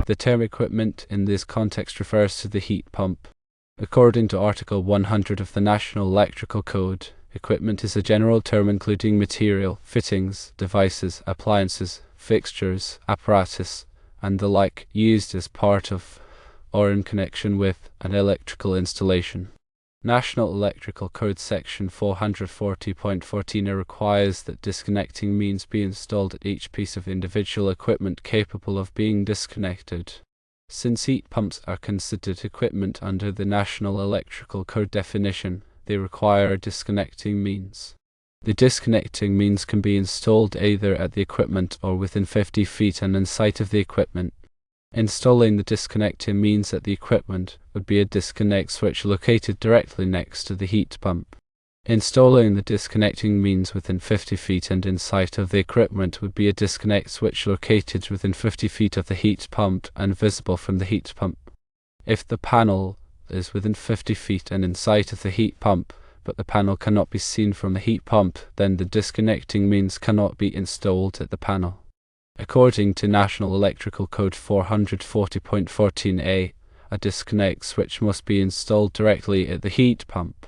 The term equipment in this context refers to the heat pump. According to Article 100 of the National Electrical Code, equipment is a general term including material, fittings, devices, appliances, fixtures, apparatus, and the like used as part of or in connection with an electrical installation. National Electrical Code Section 440.14 requires that disconnecting means be installed at each piece of individual equipment capable of being disconnected. Since heat pumps are considered equipment under the National Electrical Code definition, they require a disconnecting means. The disconnecting means can be installed either at the equipment or within 50 feet and in sight of the equipment. Installing the disconnecting means at the equipment would be a disconnect switch located directly next to the heat pump. Installing the disconnecting means within 50 feet and in sight of the equipment would be a disconnect switch located within 50 feet of the heat pump and visible from the heat pump. If the panel is within 50 feet and in sight of the heat pump, but the panel cannot be seen from the heat pump, then the disconnecting means cannot be installed at the panel. According to National Electrical Code 440.14a, a disconnect switch must be installed directly at the heat pump.